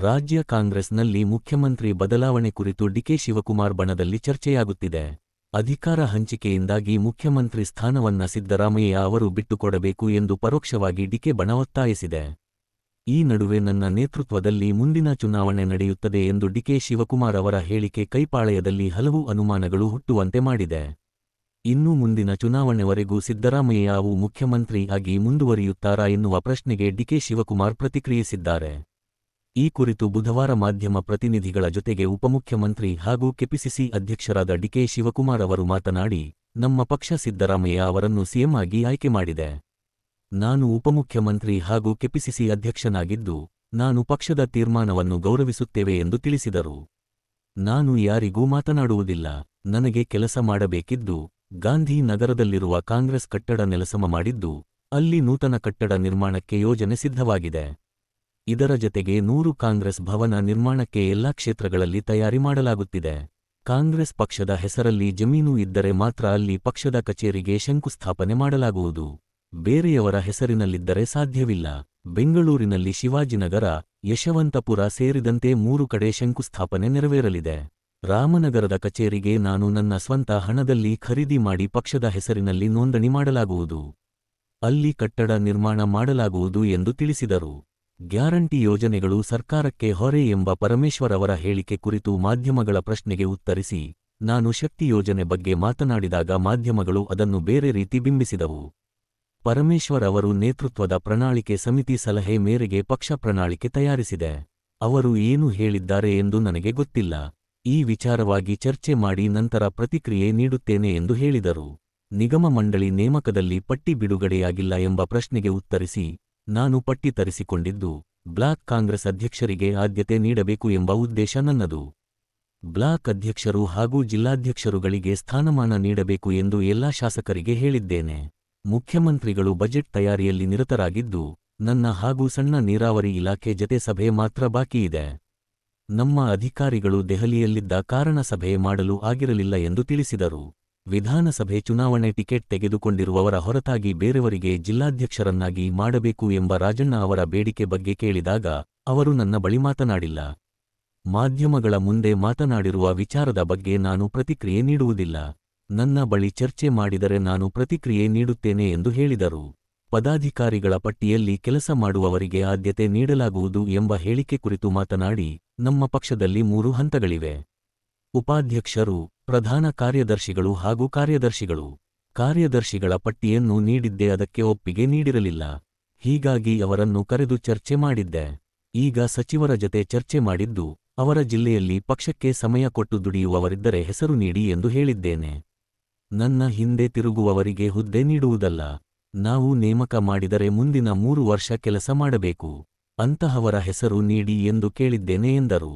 ರಾಜ್ಯ ಕಾಂಗ್ರೆಸ್ನಲ್ಲಿ ಮುಖ್ಯಮಂತ್ರಿ ಬದಲಾವಣೆ ಕುರಿತು ಡಿಕೆ ಶಿವಕುಮಾರ್ ಬಣದಲ್ಲಿ ಚರ್ಚೆಯಾಗುತ್ತಿದೆ. ಅಧಿಕಾರ ಹಂಚಿಕೆಯಿಂದಾಗಿ ಮುಖ್ಯಮಂತ್ರಿ ಸ್ಥಾನವನ್ನ ಸಿದ್ದರಾಮಯ್ಯ ಅವರು ಬಿಟ್ಟುಕೊಡಬೇಕು ಎಂದು ಪರೋಕ್ಷವಾಗಿ ಡಿಕೆ ಬಣ ಒತ್ತಾಯಿಸಿದೆ. ಈ ನಡುವೆ ನನ್ನ ನೇತೃತ್ವದಲ್ಲಿ ಮುಂದಿನ ಚುನಾವಣೆ ನಡೆಯುತ್ತದೆ ಎಂದು ಡಿಕೆ ಶಿವಕುಮಾರ್ ಅವರ ಹೇಳಿಕೆ ಕೈಪಾಳೆಯದಲ್ಲಿ ಹಲವು ಅನುಮಾನಗಳು ಹುಟ್ಟುವಂತೆ ಮಾಡಿದೆ. ಇನ್ನು ಮುಂದಿನ ಚುನಾವಣೆವರೆಗೂ ಸಿದ್ದರಾಮಯ್ಯ ಅವು ಮುಖ್ಯಮಂತ್ರಿ ಆಗಿ ಮುಂದುವರಿಯುತ್ತಾರಾ ಎನ್ನುವ ಪ್ರಶ್ನೆಗೆ ಡಿಕೆ ಶಿವಕುಮಾರ್ ಪ್ರತಿಕ್ರಿಯಿಸಿದ್ದಾರೆ. ಈ ಕುರಿತು ಬುಧವಾರ ಮಾಧ್ಯಮ ಪ್ರತಿನಿಧಿಗಳ ಜೊತೆಗೆ ಉಪಮುಖ್ಯಮಂತ್ರಿ ಹಾಗೂ ಕೆಪಿಸಿಸಿ ಅಧ್ಯಕ್ಷರಾದ ಡಿಕೆ ಶಿವಕುಮಾರ್ ಅವರು ಮಾತನಾಡಿ, ನಮ್ಮ ಪಕ್ಷ ಸಿದ್ದರಾಮಯ್ಯ ಅವರನ್ನು ಸಿಎಂ ಆಗಿ ಆಯ್ಕೆ ಮಾಡಿದೆ. ನಾನು ಉಪಮುಖ್ಯಮಂತ್ರಿ ಹಾಗೂ ಕೆಪಿಸಿಸಿ ಅಧ್ಯಕ್ಷನಾಗಿದ್ದು, ನಾನು ಪಕ್ಷದ ತೀರ್ಮಾನವನ್ನು ಗೌರವಿಸುತ್ತೇವೆ ಎಂದು ತಿಳಿಸಿದರು. ನಾನು ಯಾರಿಗೂ ಮಾತನಾಡುವುದಿಲ್ಲ. ನನಗೆ ಕೆಲಸ ಮಾಡಬೇಕಿದ್ದು, ಗಾಂಧಿ ನಗರದಲ್ಲಿರುವ ಕಾಂಗ್ರೆಸ್ ಕಟ್ಟಡ ನೆಲಸಮ ಮಾಡಿದ್ದು, ಅಲ್ಲಿ ನೂತನ ಕಟ್ಟಡ ನಿರ್ಮಾಣಕ್ಕೆ ಯೋಜನೆ ಸಿದ್ಧವಾಗಿದೆ. ಇದರ ಜತೆಗೆ 100 ಕಾಂಗ್ರೆಸ್ ಭವನ ನಿರ್ಮಾಣಕ್ಕೆ ಎಲ್ಲಾ ಕ್ಷೇತ್ರಗಳಲ್ಲಿ ತಯಾರಿ ಮಾಡಲಾಗುತ್ತಿದೆ. ಕಾಂಗ್ರೆಸ್ ಪಕ್ಷದ ಹೆಸರಲ್ಲಿ ಜಮೀನು ಇದ್ದರೆ ಮಾತ್ರ ಅಲ್ಲಿ ಪಕ್ಷದ ಕಚೇರಿಗೆ ಶಂಕುಸ್ಥಾಪನೆ ಮಾಡಲಾಗುವುದು. ಬೇರೆಯವರ ಹೆಸರಿನಲ್ಲಿದ್ದರೆ ಸಾಧ್ಯವಿಲ್ಲ. ಬೆಂಗಳೂರಿನಲ್ಲಿ ಶಿವಾಜಿನಗರ, ಯಶವಂತಪುರ ಸೇರಿದಂತೆ 3 ಕಡೆ ಶಂಕುಸ್ಥಾಪನೆ ನೆರವೇರಲಿದೆ. ರಾಮನಗರದ ಕಚೇರಿಗೆ ನಾನು ನನ್ನ ಸ್ವಂತ ಹಣದಲ್ಲಿ ಖರೀದಿ ಮಾಡಿ ಪಕ್ಷದ ಹೆಸರಿನಲ್ಲಿ ನೋಂದಣಿ ಮಾಡಲಾಗುವುದು. ಅಲ್ಲಿ ಕಟ್ಟಡ ನಿರ್ಮಾಣ ಮಾಡಲಾಗುವುದು ಎಂದು ತಿಳಿಸಿದರು. ಗ್ಯಾರಂಟಿ ಯೋಜನೆಗಳು ಸರ್ಕಾರಕ್ಕೆ ಹೊರೆ ಎಂಬ ಪರಮೇಶ್ವರ್ ಅವರ ಹೇಳಿಕೆ ಕುರಿತು ಮಾಧ್ಯಮಗಳ ಪ್ರಶ್ನೆಗೆ ಉತ್ತರಿಸಿ, ನಾನು ಶಕ್ತಿ ಯೋಜನೆ ಬಗ್ಗೆ ಮಾತನಾಡಿದಾಗ ಮಾಧ್ಯಮಗಳು ಅದನ್ನು ಬೇರೆ ರೀತಿ ಬಿಂಬಿಸಿದವು. ಪರಮೇಶ್ವರ್ ಅವರು ನೇತೃತ್ವದ ಪ್ರಣಾಳಿಕೆ ಸಮಿತಿ ಸಲಹೆ ಮೇರೆಗೆ ಪಕ್ಷ ಪ್ರಣಾಳಿಕೆ ತಯಾರಿಸಿದೆ. ಅವರು ಏನು ಹೇಳಿದ್ದಾರೆ ಎಂದು ನನಗೆ ಗೊತ್ತಿಲ್ಲ. ಈ ವಿಚಾರವಾಗಿ ಚರ್ಚೆ ಮಾಡಿ ನಂತರ ಪ್ರತಿಕ್ರಿಯೆ ನೀಡುತ್ತೇನೆ ಎಂದು ಹೇಳಿದರು. ನಿಗಮ ಮಂಡಳಿ ನೇಮಕದಲ್ಲಿ ಪಟ್ಟಿ ಬಿಡುಗಡೆಯಾಗಿಲ್ಲ ಎಂಬ ಪ್ರಶ್ನೆಗೆ ಉತ್ತರಿಸಿ, ನಾನು ಪಟ್ಟಿ ತರಿಸಿಕೊಂಡಿದ್ದು, ಬ್ಲಾಕ್ ಕಾಂಗ್ರೆಸ್ ಅಧ್ಯಕ್ಷರಿಗೆ ಆದ್ಯತೆ ನೀಡಬೇಕು ಎಂಬ ಉದ್ದೇಶ ನನ್ನದು. ಬ್ಲಾಕ್ ಅಧ್ಯಕ್ಷರು ಹಾಗೂ ಜಿಲ್ಲಾಧ್ಯಕ್ಷರುಗಳಿಗೆ ಸ್ಥಾನಮಾನ ನೀಡಬೇಕು ಎಂದು ಎಲ್ಲಾ ಶಾಸಕರಿಗೆ ಹೇಳಿದ್ದೇನೆ. ಮುಖ್ಯಮಂತ್ರಿಗಳು ಬಜೆಟ್ ತಯಾರಿಯಲ್ಲಿ ನಿರತರಾಗಿದ್ದು, ನನ್ನ ಹಾಗೂ ಸಣ್ಣ ನೀರಾವರಿ ಇಲಾಖೆ ಜತೆ ಸಭೆ ಮಾತ್ರ ಬಾಕಿಯಿದೆ. ನಮ್ಮ ಅಧಿಕಾರಿಗಳು ದೆಹಲಿಯಲ್ಲಿದ್ದ ಕಾರಣ ಸಭೆ ಮಾಡಲು ಆಗಿರಲಿಲ್ಲ ಎಂದು ತಿಳಿಸಿದರು. ವಿಧಾನಸಭೆ ಚುನಾವಣೆ ಟಿಕೆಟ್ ತೆಗೆದುಕೊಂಡಿರುವವರ ಹೊರತಾಗಿ ಬೇರೆಯವರಿಗೆ ಜಿಲ್ಲಾಧ್ಯಕ್ಷರನ್ನಾಗಿ ಮಾಡಬೇಕು ಎಂಬ ರಾಜಣ್ಣ ಅವರ ಬೇಡಿಕೆ ಬಗ್ಗೆ ಕೇಳಿದಾಗ ಅವರು ನನ್ನ ಬಳಿ ಮಾತನಾಡಿಲ್ಲ. ಮಾಧ್ಯಮಗಳ ಮುಂದೆ ಮಾತನಾಡಿರುವ ವಿಚಾರದ ಬಗ್ಗೆ ನಾನು ಪ್ರತಿಕ್ರಿಯೆ ನೀಡುವುದಿಲ್ಲ. ನನ್ನ ಬಳಿ ಚರ್ಚೆ ಮಾಡಿದರೆ ನಾನು ಪ್ರತಿಕ್ರಿಯೆ ನೀಡುತ್ತೇನೆ ಎಂದು ಹೇಳಿದರು. ಪದಾಧಿಕಾರಿಗಳ ಪಟ್ಟಿಯಲ್ಲಿ ಕೆಲಸ ಮಾಡುವವರಿಗೆ ಆದ್ಯತೆ ನೀಡಲಾಗುವುದು ಎಂಬ ಹೇಳಿಕೆ ಕುರಿತು ಮಾತನಾಡಿ, ನಮ್ಮ ಪಕ್ಷದಲ್ಲಿ 3 ಹಂತಗಳಿವೆ. ಉಪಾಧ್ಯಕ್ಷರು, ಪ್ರಧಾನ ಕಾರ್ಯದರ್ಶಿಗಳು ಹಾಗೂ ಕಾರ್ಯದರ್ಶಿಗಳು. ಕಾರ್ಯದರ್ಶಿಗಳ ಪಟ್ಟಿಯನ್ನು ನೀಡಿದ್ದೆ, ಅದಕ್ಕೆ ಒಪ್ಪಿಗೆ ನೀಡಿರಲಿಲ್ಲ. ಹೀಗಾಗಿ ಅವರನ್ನು ಕರೆದು ಚರ್ಚೆ ಮಾಡಿದ್ದೆ. ಈಗ ಸಚಿವರ ಜತೆ ಚರ್ಚೆ ಮಾಡಿದ್ದು, ಅವರ ಜಿಲ್ಲೆಯಲ್ಲಿ ಪಕ್ಷಕ್ಕೆ ಸಮಯ ಕೊಟ್ಟು ದುಡಿಯುವವರಿದ್ದರೆ ಹೆಸರು ನೀಡಿ ಎಂದು ಹೇಳಿದ್ದೇನೆ. ನನ್ನ ಹಿಂದೆ ತಿರುಗುವವರಿಗೆ ಹುದ್ದೆ ನೀಡುವುದಲ್ಲ. ನಾವು ನೇಮಕ ಮಾಡಿದರೆ ಮುಂದಿನ 3 ವರ್ಷ ಕೆಲಸ ಮಾಡಬೇಕು. ಅಂತಹವರ ಹೆಸರು ನೀಡಿ ಎಂದು ಕೇಳಿದ್ದೇನೆ ಎಂದರು.